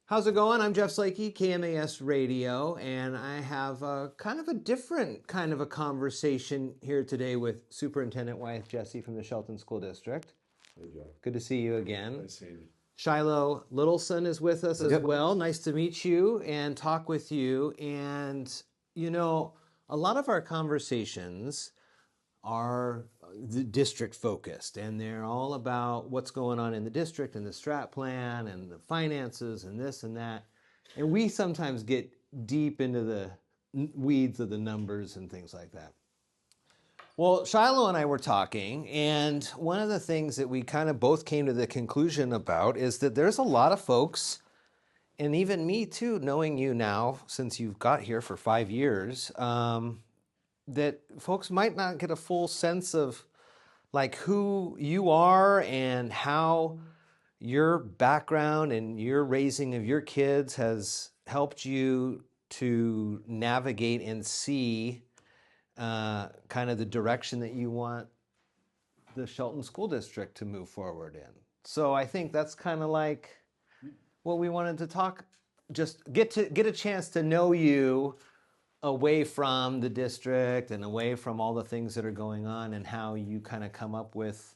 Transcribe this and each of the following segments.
How's it going? I'm Jeff Slakey, KMAS Radio, and I have a kind of a different kind of a conversation here today with Superintendent Wyeth Jessee from the Shelton School District. Hey, Jeff. Good to see you again. Nice seeing you. Shiloh Littlesun is with us as Yep. well. Nice to meet you and talk with you. And, you know, a lot of our conversations are district focused, and they're all about what's going on in the district and the strat plan and the finances and this and that. And we sometimes get deep into the weeds of the numbers and things like that. Well, Shiloh and I were talking, and one of the things that we kind of both came to the conclusion about is that there's a lot of folks, and even me too, knowing you now since you've got here for 5 years, that folks might not get a full sense of like who you are and how your background and your raising of your kids has helped you to navigate and see kind of the direction that you want the Shelton School District to move forward in. So I think that's kind of like what we wanted to talk, just get a chance to know you away from the district and away from all the things that are going on, and how you kind of come up with,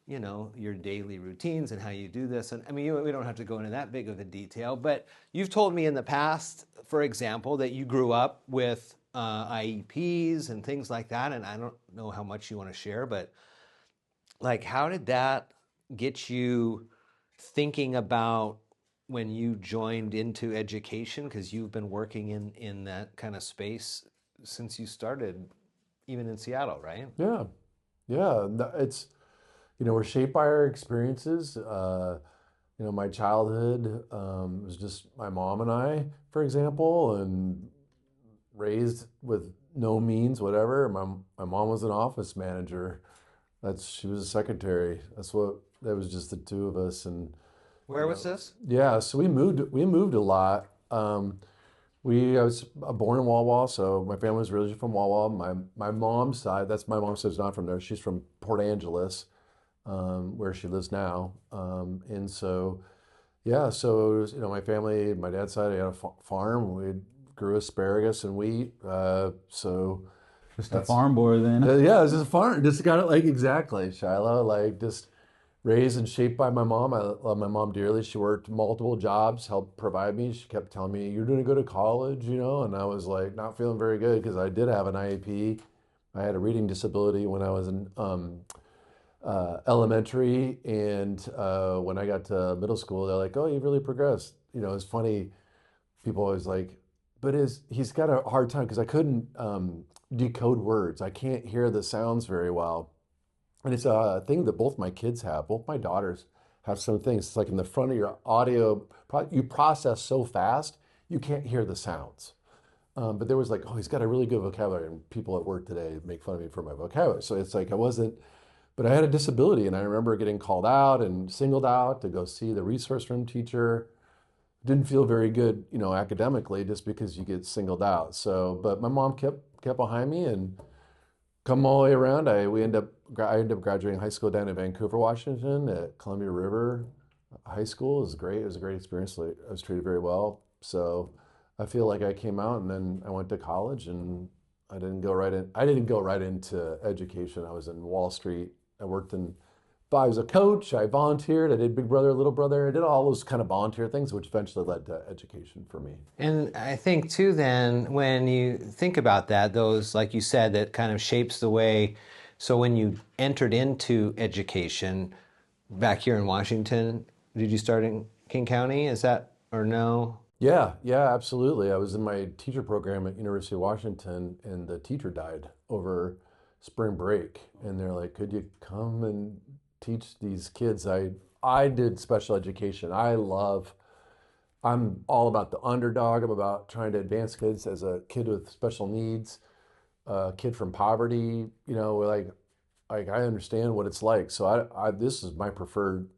you know, your daily routines and how you do this. And I mean, we don't have to go into that big of a detail, but you've told me in the past, for example, that you grew up with IEPs and things like that. And I don't know how much you want to share, but like, how did that get you thinking about when you joined into education, because you've been working in that kind of space since you started, even in Seattle, right? Yeah. It's, we're shaped by our experiences. My childhood was just my mom and I, for example, and raised with no means, whatever. My mom was an office manager. She was a secretary. That was just the two of us. And Where was this? yeah, so we moved a lot. I was born in Wawa, so my family was originally from Wawa. My mom's side, that's my mom's side, is not from there. She's from Port Angeles, where she lives now. And so, yeah, so it was, my family, my dad's side, I had a farm. We grew asparagus and wheat. So Just a farm boy then. yeah, it's just a farm. Just got it like exactly, Shiloh, like just raised and shaped by my mom. I love my mom dearly. She worked multiple jobs, helped provide me. She kept telling me, "You're going to go to college," and I was like not feeling very good because I did have an IEP. I had a reading disability when I was in elementary, and when I got to middle school, they're like, "Oh, you've really progressed." It's funny. People always like, but he's got a hard time because I couldn't decode words. I can't hear the sounds very well. And it's a thing that both my kids have. Both my daughters have some things. It's like in the front of your audio, you process so fast, you can't hear the sounds. But there was like, oh, he's got a really good vocabulary. And people at work today make fun of me for my vocabulary. So it's like but I had a disability. And I remember getting called out and singled out to go see the resource room teacher. Didn't feel very good, academically, just because you get singled out. So, but my mom kept behind me and come all the way around. I ended up graduating high school down in Vancouver, Washington at Columbia River High School. It was great. It was a great experience. I was treated very well. So I feel like I came out and then I went to college and I didn't go right into education. I was in Wall Street. I was a coach. I volunteered. I did Big Brother, Little Brother. I did all those kind of volunteer things, which eventually led to education for me. And I think too, then when you think about that, those, like you said, that kind of shapes the way. So when you entered into education back here in Washington, did you start in King County? Is that, or no? Yeah, absolutely. I was in my teacher program at University of Washington, and the teacher died over spring break. And they're like, "Could you come and teach these kids?" I did special education. I'm all about the underdog. I'm about trying to advance kids. As a kid with special needs, a kid from poverty, like I understand what it's like. So this is my preferred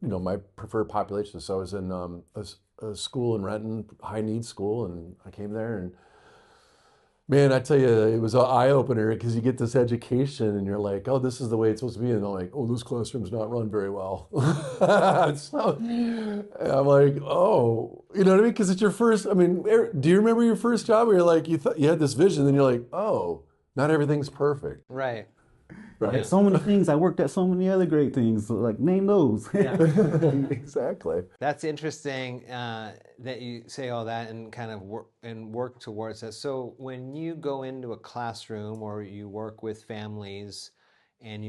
population. So I was in a school in Renton, high needs school, and I came there and Man, I tell you, it was an eye opener because you get this education and you're like, oh, this is the way it's supposed to be. And they're like, oh, this classroom's not run very well. So and I'm like, oh, you know what I mean? Because it's your first, I mean, do you remember your first job where you're like, you thought you had this vision, then you're like, oh, not everything's perfect, Right. Like right? so many things, I worked at so many other great things. So like name those. Yeah. Exactly. That's interesting that you say all that and kind of work towards that. So when you go into a classroom or you work with families, and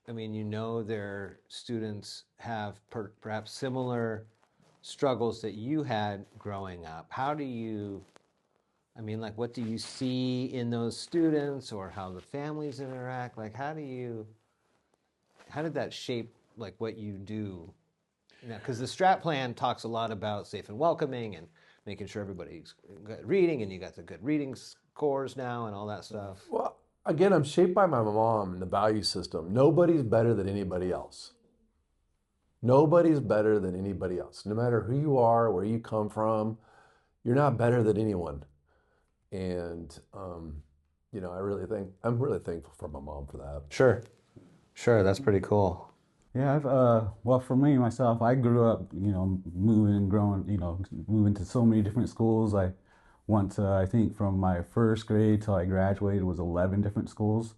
I mean, their students have perhaps similar struggles that you had growing up. How do you? I mean, like, what do you see in those students, or how the families interact? Like, how did that shape like what you do? Because the strat plan talks a lot about safe and welcoming and making sure everybody's good reading, and you got the good reading scores now and all that stuff. Well, again, I'm shaped by my mom and the value system. Nobody's better than anybody else. Nobody's better than anybody else. No matter who you are, where you come from, you're not better than anyone. And I'm really thankful for my mom for that. Sure, sure, that's pretty cool. Yeah, well, for me, myself, I grew up, moving and growing, moving to so many different schools. I went to, I think from my first grade till I graduated was 11 different schools.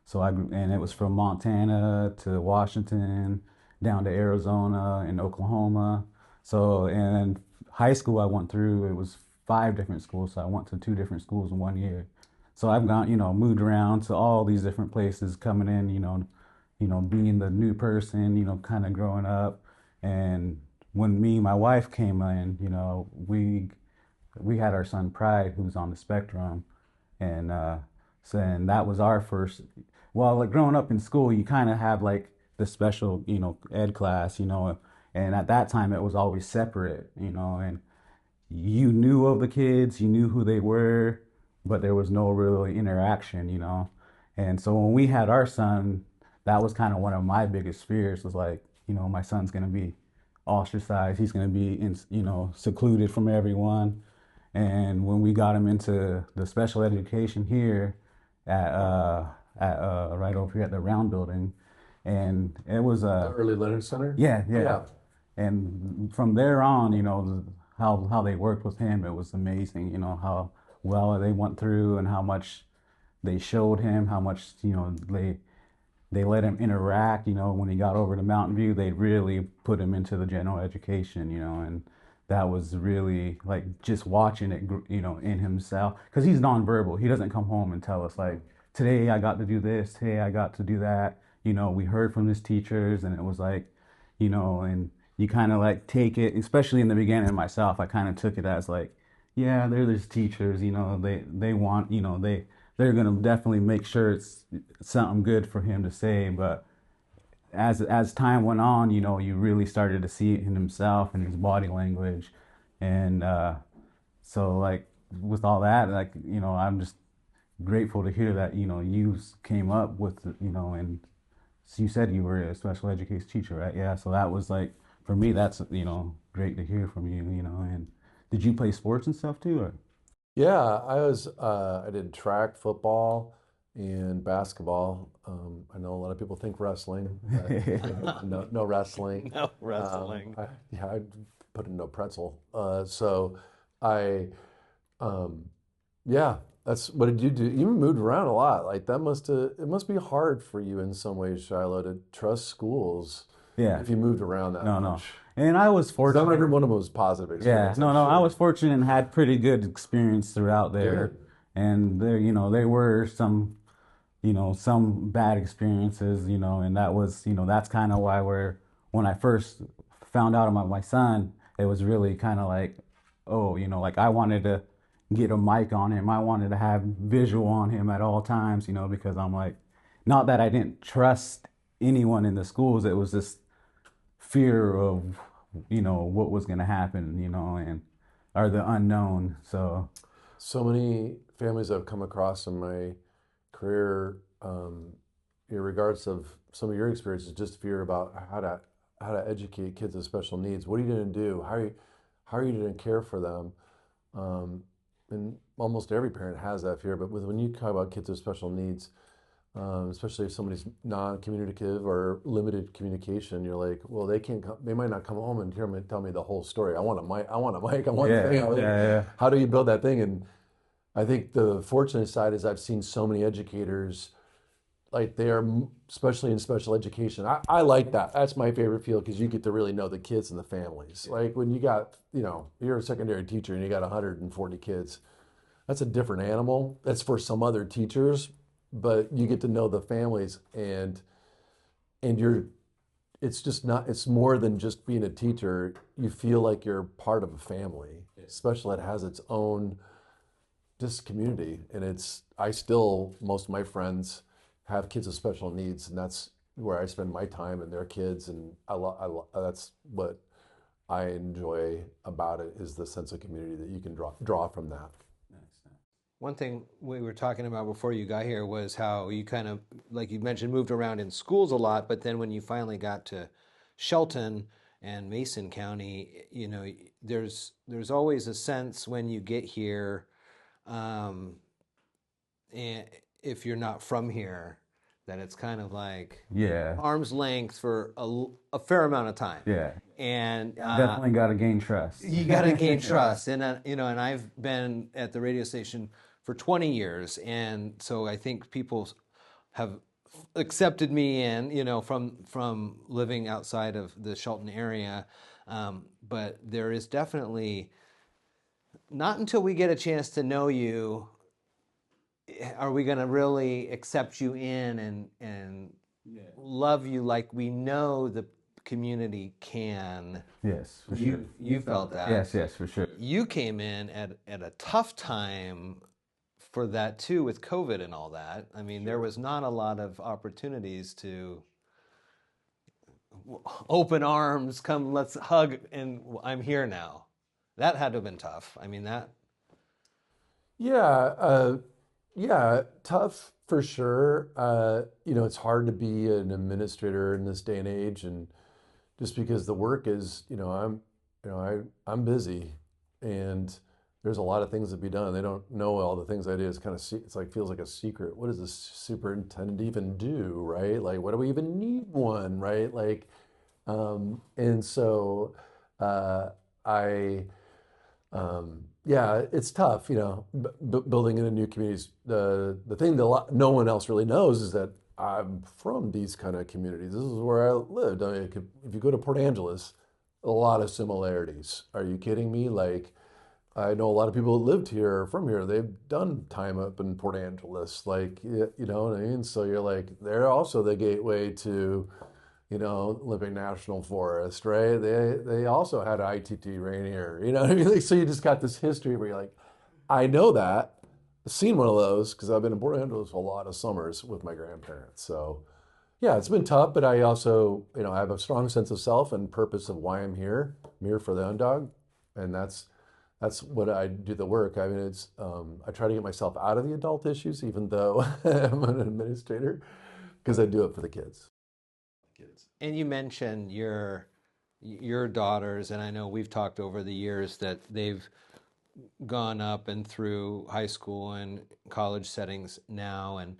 So and it was from Montana to Washington, down to Arizona and Oklahoma. So, and high school I went through, it was 5 different schools. So I went to 2 different schools in one year. So I've gone, moved around to all these different places, coming in, being the new person, kind of growing up. And when me and my wife came in, we had our son Pride, who's on the spectrum, and and that was our first. Well, like growing up in school, you kind of have like the special, ed class, and at that time it was always separate, and you knew of the kids, you knew who they were, but there was no real interaction. And so when we had our son, that was kind of one of my biggest fears was like, my son's going to be ostracized. He's going to be, secluded from everyone. And when we got him into the special education here at right over here at the Round Building, and it was The Early Learning Center? yeah, yeah. Yeah. And from there on, how they worked with him, it was amazing. How well they went through and how much they showed him, how much they let him interact. When he got over to Mountain View, they really put him into the general education. And that was really like just watching it, in himself, because he's nonverbal. He doesn't come home and tell us like, today I got to do this, today I got to do that. We heard from his teachers, and it was like, and you kind of like take it, especially in the beginning myself, I kind of took it as like, yeah, they're just teachers, they want, they're gonna definitely make sure it's something good for him to say. But as time went on, you really started to see it in himself and his body language. And so like with all that, like, I'm just grateful to hear that, you came up with, and so you said you were a special education teacher, right? Yeah. So that was like, for me, that's, great to hear from you, and did you play sports and stuff too? Or? Yeah, I did track, football, and basketball. I know a lot of people think wrestling, but no wrestling. No wrestling. Yeah, I put in no pretzel. So I, yeah, what did you do? You moved around a lot. Like it must be hard for you in some ways, Shiloh, to trust schools Yeah. if you moved around that No, no. much. And I was fortunate. Not every one of them was positive Yeah, experience, no, I'm no. I sure. was fortunate and had pretty good experience throughout there. Good. And there were some, some bad experiences, and that was, that's kind of why when I first found out about my son, it was really kind of like, oh, like I wanted to get a mic on him. I wanted to have visual on him at all times, because I'm like, not that I didn't trust anyone in the schools. It was just fear of, what was going to happen, and or the unknown. So many families I've come across in my career, in regards of some of your experiences, just fear about how to educate kids with special needs. What are you going to do? How are you going to care for them? and almost every parent has that fear, but when you talk about kids with special needs, especially if somebody's non-communicative or limited communication, you're like, well, they might not come home and tell me the whole story. I want a mic, I want a mic, I want the Yeah, thing. yeah. How do you build that thing? And I think the fortunate side is I've seen so many educators, like they are, especially in special education. I like that. That's my favorite field because you get to really know the kids and the families. Like when you got, you're a secondary teacher and you got 140 kids, that's a different animal. That's for some other teachers, but you get to know the families and it's just not, it's more than just being a teacher. You feel like you're part of a family. Special ed has its own just community, and most of my friends have kids with special needs, and that's where I spend my time and their kids, and that's what I enjoy about it, is the sense of community that you can draw from that. One thing we were talking about before you got here was how you kind of, like you mentioned, moved around in schools a lot, but then when you finally got to Shelton and Mason County, there's always a sense when you get here, and if you're not from here, that it's kind of like Yeah. arm's length for a fair amount of time. Yeah. And Definitely got to gain trust. you got to gain trust. And and I've been at the radio station for 20 years, and so I think people have accepted me in, from living outside of the Shelton area. But there is definitely, not until we get a chance to know you, are we going to really accept you in and love you like we know the community can. Yes, for sure. You felt that. Yes, for sure. You came in at a tough time for that too, with COVID and all that. I mean, there was not a lot of opportunities to open arms, come, let's hug, and I'm here now. That had to have been tough. I mean, that. Yeah, tough for sure. It's hard to be an administrator in this day and age, and just because the work is, I'm busy, and there's a lot of things to be done. They don't know all the things I do. It's like feels like a secret. What does the superintendent even do, right? Like, what do we even need one, right? Like, and so I. Yeah, it's tough, building in a new communities. The thing that no one else really knows is that I'm from these kind of communities. This is where I lived. I mean, if you go to Port Angeles, a lot of similarities. Are you kidding me? Like, I know a lot of people that lived here, from here. They've done time up in Port Angeles. Like, you know what I mean? So you're like, they're also the gateway to, Olympic National Forest, right? They also had ITT Rainier, you know what I mean? Like, so you just got this history where you're like, I know that. I've seen one of those because I've been in Port Angeles a lot of summers with my grandparents. So yeah, it's been tough, but I also, I have a strong sense of self and purpose of why I'm here. I'm here for the underdog. And that's what I do the work. I mean, I try to get myself out of the adult issues, even though I'm an administrator, because I do it for the kids. And you mentioned your daughters, and I know we've talked over the years that they've gone up and through high school and college settings now, and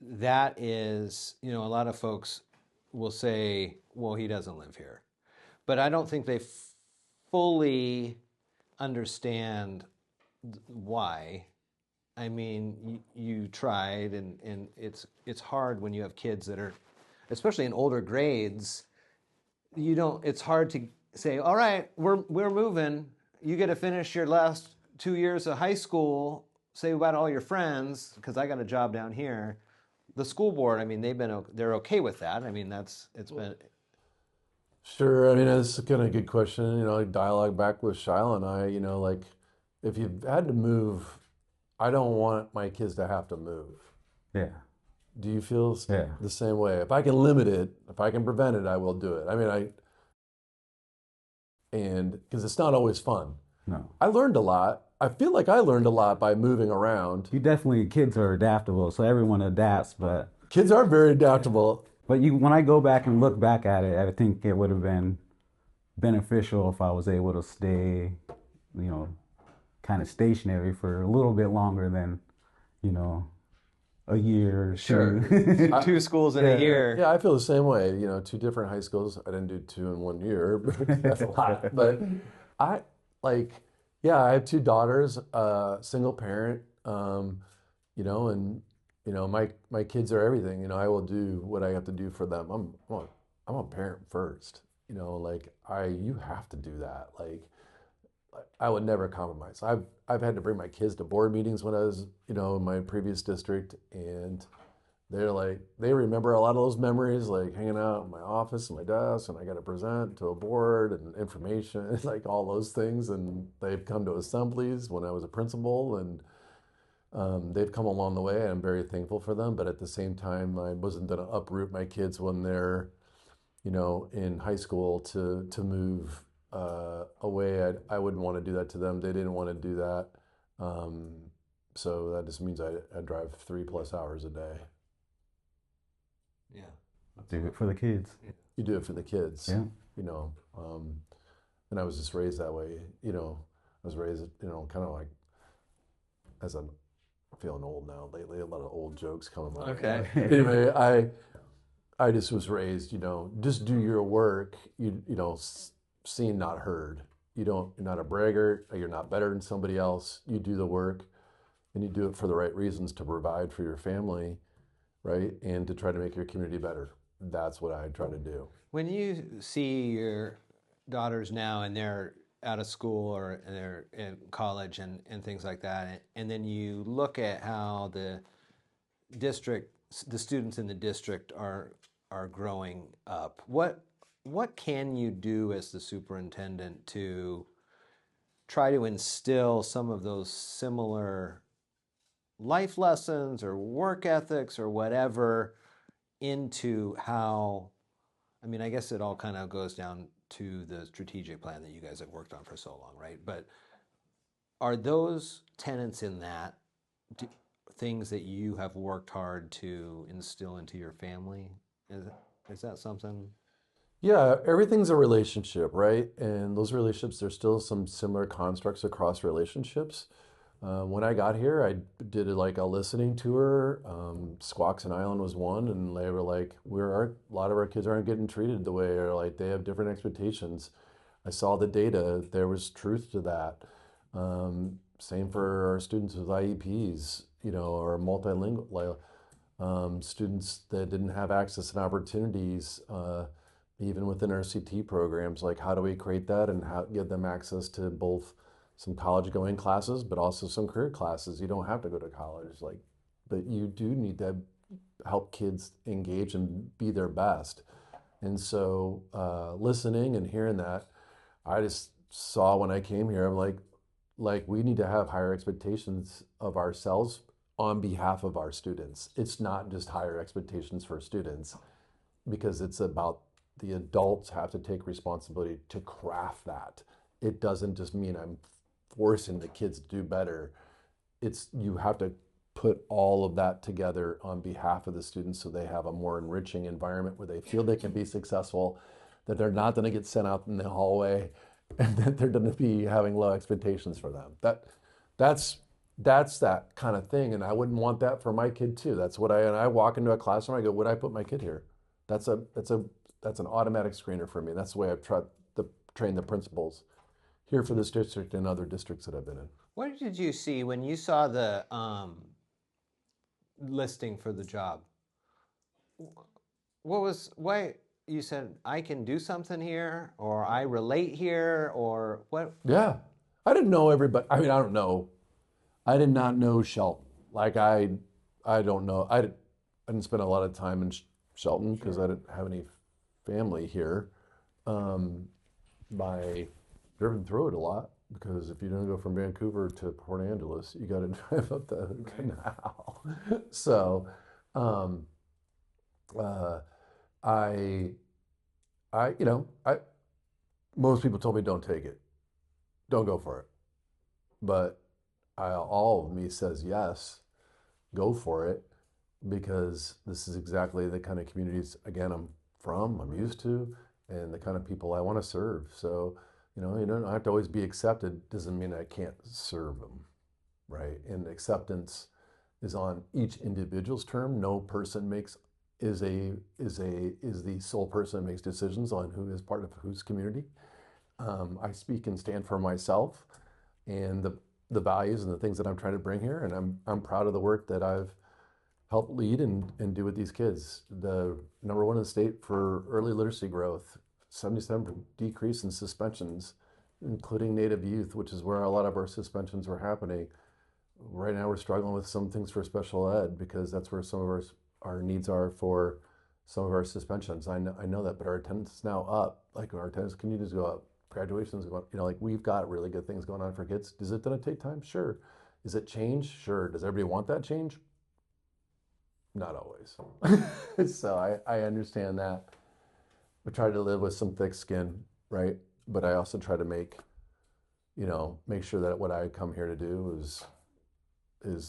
that is, a lot of folks will say, well, he doesn't live here. But I don't think they fully understand why. I mean, you tried, and it's hard when you have kids that are, especially in older grades, it's hard to say, all right, we're moving. You get to finish your last 2 years of high school, say about all your friends, because I got a job down here. The school board, I mean, they're okay with that. I mean, it's been. Sure. I mean, that's kind of a good question. Like dialogue back with Shiloh and I, like if you've had to move, I don't want my kids to have to move. Yeah. Do you feel Yeah. the same way? If I can limit it, if I can prevent it, I will do it. I mean, and because it's not always fun. No. I learned a lot. I feel like I learned a lot by moving around. Kids are adaptable, so everyone adapts, but kids are very adaptable. But when I go back and look back at it, I think it would have been beneficial if I was able to stay, kind of stationary for a little bit longer than, you know, a year or Sure. two. Two schools in a year. Yeah, I feel the same way. You know, two different high schools. I didn't do two in 1 year, but that's a lot. But I like, yeah, I have two daughters, single parent, you know, and you know, my kids are everything. You know, I will do what I have to do for them. I'm a parent first. You know, like you have to do that. Like I would never compromise. I've had to bring my kids to board meetings when I was, you know, in my previous district, and they're like, they remember a lot of those memories, like hanging out in my office and my desk, and I got to present to a board and information, like all those things. And they've come to assemblies when I was a principal, and they've come along the way. I'm very thankful for them, but at the same time, I wasn't going to uproot my kids when they're, you know, in high school to move away. I wouldn't want to do that to them. They didn't want to do that. So that just means I drive 3+ hours a day. Yeah. Do it for the kids. You do it for the kids. Yeah. You know, and I was just raised that way. You know, I was raised, you know, kind of like, as I'm feeling old now lately, a lot of old jokes coming my way. Okay. Anyway, I just was raised, you know, just do your work. You know, seen, not heard. You're not a braggart. You're not better than somebody else. You do the work, and you do it for the right reasons, to provide for your family, right, and to try to make your community better. That's what I try to do. When you see your daughters now and they're out of school or they're in college and things like that, and then you look at how the students in the district are growing up, what can you do as the superintendent to try to instill some of those similar life lessons or work ethics or whatever into how, I mean, I guess it all kind of goes down to the strategic plan that you guys have worked on for so long, right? But are those tenets in that things that you have worked hard to instill into your family? Is that something? Yeah, everything's a relationship, right? And those relationships, there's still some similar constructs across relationships. When I got here, I did like a listening tour. Squaxin Island was one, and they were like, a lot of our kids aren't getting treated the way, or like they have different expectations. I saw the data. There was truth to that. Same for our students with IEPs, you know, or multilingual students that didn't have access and opportunities, even within our CT programs. Like, how do we create that and how give them access to both some college going classes, but also some career classes? You don't have to go to college, like, but you do need to help kids engage and be their best. And so, listening and hearing that, I just saw when I came here, I'm like we need to have higher expectations of ourselves on behalf of our students. It's not just higher expectations for students, because it's about the adults have to take responsibility to craft that. It doesn't just mean I'm forcing the kids to do better. It's, you have to put all of that together on behalf of the students so they have a more enriching environment where they feel they can be successful, that they're not going to get sent out in the hallway, and that they're going to be having low expectations for them. That's that kind of thing, and I wouldn't want that for my kid too. That's what I walk into a classroom, I go, would I put my kid here? That's an automatic screener for me. That's the way I've tried to train the principals here for this district and other districts that I've been in. What did you see when you saw the listing for the job? Why you said I can do something here, or I relate here, or what? Yeah, I didn't know everybody. I mean, I don't know. I did not know Shelton. Like I don't know. I didn't spend a lot of time in Shelton because I didn't have any family here. By driven through it a lot, because if you don't go from Vancouver to Port Angeles, you got to drive up the canal. So, you know, most people told me don't take it, don't go for it, but all of me says yes, go for it, because this is exactly the kind of communities, again, I'm used to, and the kind of people I want to serve. So You don't have to always be accepted. Doesn't mean I can't serve them, right? And acceptance is on each individual's term. No person is the sole person that makes decisions on who is part of whose community. I speak and stand for myself and the values and the things that I'm trying to bring here, and I'm proud of the work that I've helped lead and do with these kids. The number one in the state for early literacy growth, 77% decrease in suspensions, including Native youth, which is where a lot of our suspensions were happening. Right now we're struggling with some things for special ed because that's where some of our needs are for some of our suspensions. I know that, but our attendance is now up. Like our attendance continues to go up. Graduations go up. Like we've got really good things going on for kids. Does it gonna take time? Sure. Is it change? Sure. Does everybody want that change? Not always. So I understand that. I try to live with some thick skin, right? But I also try to make sure that what I come here to do is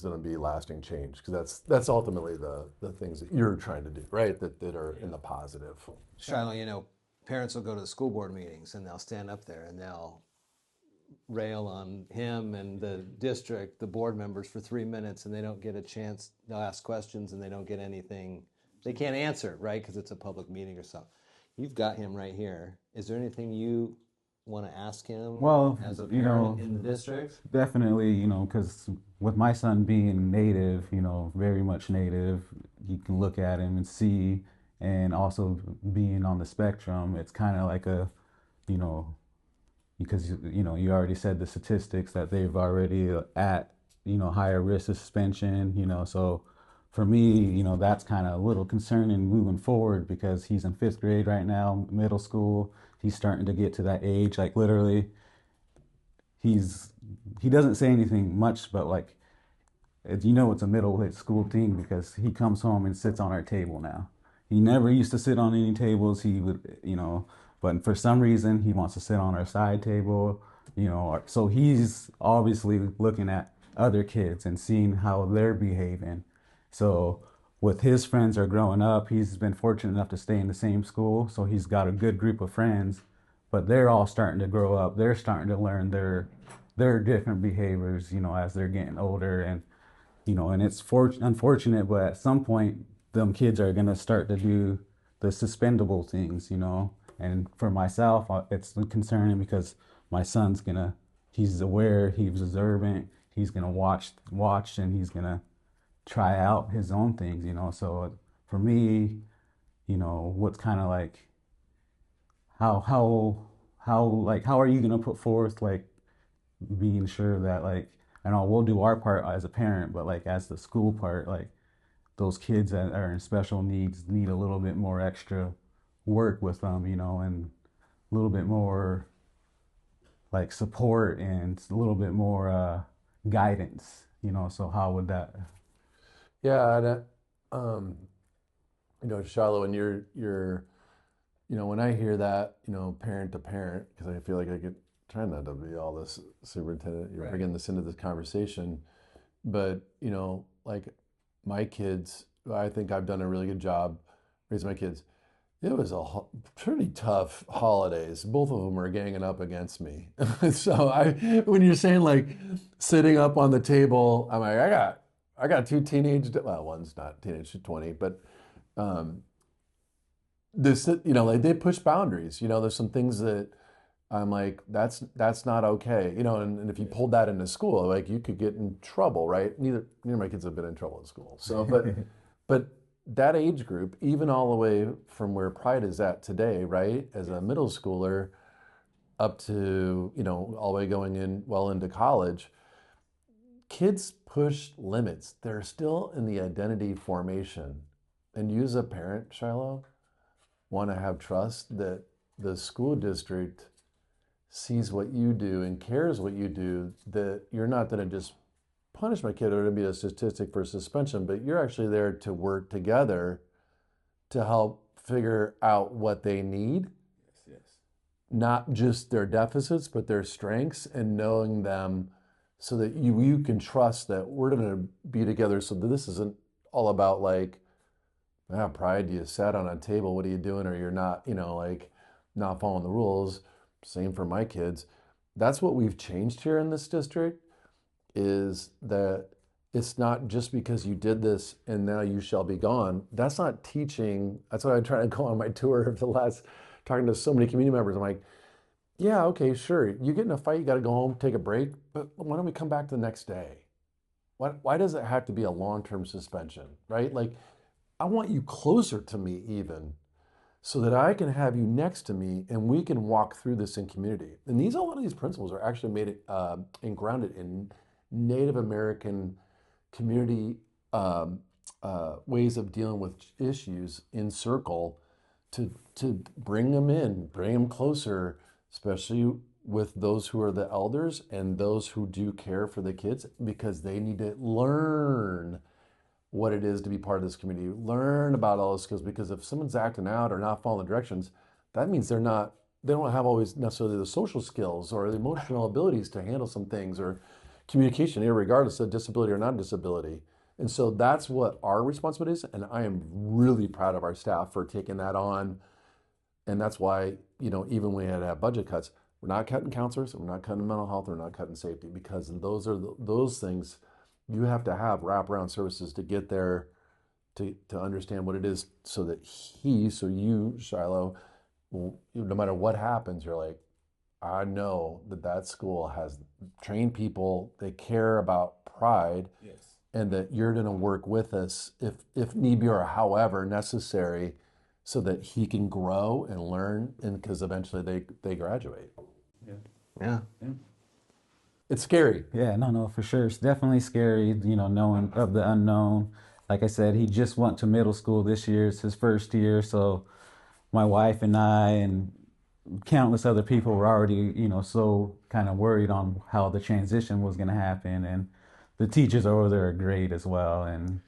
going to be lasting change, because that's ultimately the things that you're trying to do, right? That are in the positive. Shiloh, parents will go to the school board meetings and they'll stand up there and they'll rail on him and the district, the board members, for 3 minutes, and they don't get a chance. They'll ask questions and they don't get anything. They can't answer, right? Because it's a public meeting or something. You've got him right here. Is there anything you want to ask him as a parent in the district? Definitely, because with my son being native, very much native, you can look at him and see, and also being on the spectrum, it's kind of like a, because, you already said the statistics that they've already at, higher risk of suspension, so for me, that's kind of a little concerning moving forward, because he's in 5th grade right now, middle school. He's starting to get to that age, like literally, he doesn't say anything much, but like, it's a middle school thing, because he comes home and sits on our table now. He never used to sit on any tables. He would, but for some reason he wants to sit on our side table, so he's obviously looking at other kids and seeing how they're behaving. So with his friends are growing up, he's been fortunate enough to stay in the same school, so he's got a good group of friends, but they're all starting to grow up. They're starting to learn their different behaviors, as they're getting older, and and it's unfortunate, but at some point, them kids are gonna start to do the suspendable things, And for myself, it's concerning, because my son's he's aware, he's observant, he's gonna watch, and he's gonna try out his own things, So for me, what's kind of like, how are you gonna put forth, like, being sure that, like, I know we'll do our part as a parent, but like as the school part, like those kids that are in special needs need a little bit more extra work with them, and a little bit more like support and a little bit more guidance, So how would that? Yeah, and Shiloh, and when I hear that, parent to parent, because I feel like I get trying not to be all this superintendent, you're bringing this into this conversation, but like my kids, I think I've done a really good job raising my kids. It was pretty tough holidays. Both of them were ganging up against me. So when you're saying like sitting up on the table, I'm like, I got two one's not teenage, she's 20, but like they push boundaries. There's some things that I'm like, that's not okay. And if you pulled that into school, like you could get in trouble, right? Neither of my kids have been in trouble in school. So, but that age group, even all the way from where Pride is at today, right? As a middle schooler up to, all the way going into college, kids push limits. They're still in the identity formation. And you as a parent, Shiloh, want to have trust that the school district sees what you do and cares what you do, that you're not going to just punish my kid or to be a statistic for suspension, but you're actually there to work together to help figure out what they need. Yes. Not just their deficits, but their strengths, and knowing them so that you can trust that we're going to be together, so that this isn't all about like, Pride, you sat on a table, what are you doing? Or you're not, like not following the rules. same for my kids. That's what we've changed here in this district, is that it's not just because you did this and now you shall be gone. That's not teaching. That's what I try to go on my tour of the last, talking to so many community members. I'm like, yeah, okay, sure. You get in a fight, you got to go home, take a break, but why don't we come back the next day? Why does it have to be a long-term suspension, right? Like, I want you closer to me even, so that I can have you next to me and we can walk through this in community. And a lot of these principles are actually made and grounded in Native American community ways of dealing with issues in circle, to bring them in, bring them closer, especially with those who are the elders and those who do care for the kids, because they need to learn what it is to be part of this community, learn about all those skills, because if someone's acting out or not following directions, that means they don't have always necessarily the social skills or the emotional abilities to handle some things, or communication, regardless of disability or non-disability. And so that's what our responsibility is. And I am really proud of our staff for taking that on. And that's why, even when we had to have budget cuts, we're not cutting counselors, we're not cutting mental health, we're not cutting safety, because those are those things you have to have wraparound services to get there, to understand what it is, so that you, Shiloh, no matter what happens, you're like, I know that school has trained people, they care about pride, yes, and that you're going to work with us if need be, or however necessary, so that he can grow and learn, and because eventually they graduate. Yeah. It's scary. Yeah, no, for sure. It's definitely scary, knowing of the unknown. Like I said, he just went to middle school this year. It's his first year. So my wife and I and countless other people were already, so kind of worried on how the transition was going to happen. And the teachers over there are great as well. And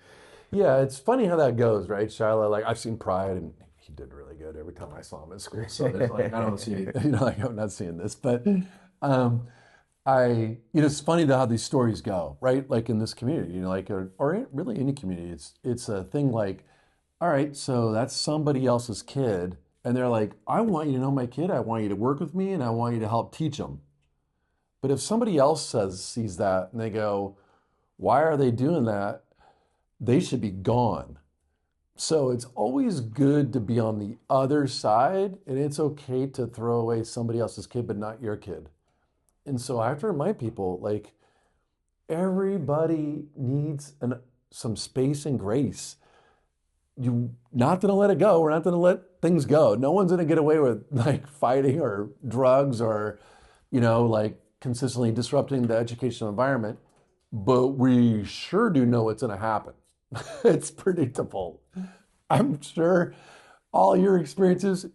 yeah, it's funny how that goes, right, Shiloh? Like, I've seen Pride, and he did really good every time I saw him in school. So there's like, I don't see, like, I'm not seeing this, but it's funny how these stories go, right? Like in this community, like, or really any community, it's a thing like, all right, so that's somebody else's kid, and they're like, I want you to know my kid, I want you to work with me, and I want you to help teach them. But if somebody else sees that and they go, why are they doing that? They should be gone. So it's always good to be on the other side, and it's okay to throw away somebody else's kid, but not your kid. And so I have to remind people, like, everybody needs some space and grace. You're not going to let it go. We're not going to let things go. No one's going to get away with like fighting or drugs or, like consistently disrupting the educational environment. But we sure do know what's going to happen. It's predictable. I'm sure all your experiences,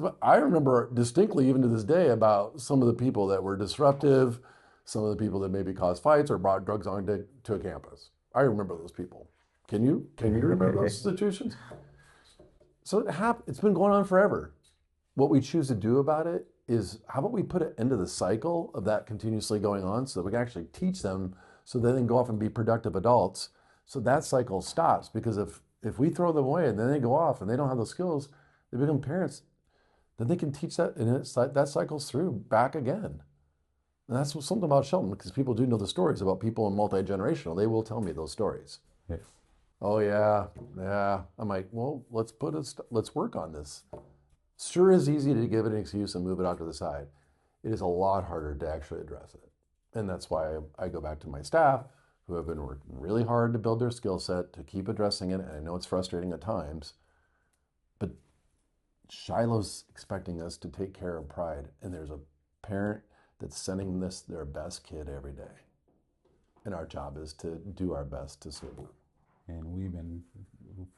but I remember distinctly, even to this day, about some of the people that were disruptive, some of the people that maybe caused fights or brought drugs onto a campus. I remember those people. Can you remember those situations? So it's been going on forever. What we choose to do about it is, how about we put an end to the cycle of that continuously going on, so that we can actually teach them, so they can go off and be productive adults, so that cycle stops. Because if we throw them away and then they go off and they don't have those skills, they become parents, then they can teach that, and that cycles through back again. And that's something about Shelton, because people do know the stories about people in multi-generational. They will tell me those stories. yes. Oh yeah. I'm like, well, let's work on this. Sure is easy to give it an excuse and move it out to the side. It is a lot harder to actually address it. And that's why I go back to my staff, who have been working really hard to build their skill set to keep addressing it. And I know it's frustrating at times, but Shiloh's expecting us to take care of Pride, and there's a parent that's sending their best kid every day. And our job is to do our best to serve them. And we've been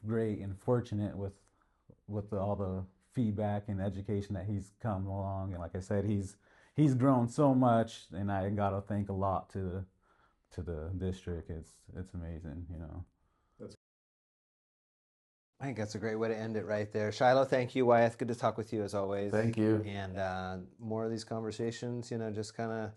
great and fortunate with all the feedback and education that he's come along. And like I said, he's grown so much, and I gotta thank a lot to the district. It's amazing, I think that's a great way to end it right there. Shiloh, thank you. Wyeth, good to talk with you as always. Thank you. And more of these conversations, just kind of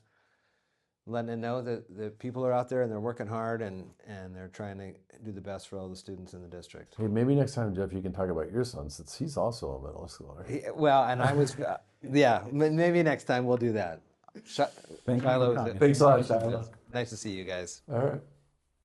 letting them know that the people are out there and they're working hard and they're trying to do the best for all the students in the district. Hey, maybe next time, Jeff, you can talk about your son, since he's also a middle schooler. Well, and I was, yeah, maybe next time we'll do that. Thank you for Shiloh, coming. Thanks a lot, Shiloh. nice to see you guys. All right.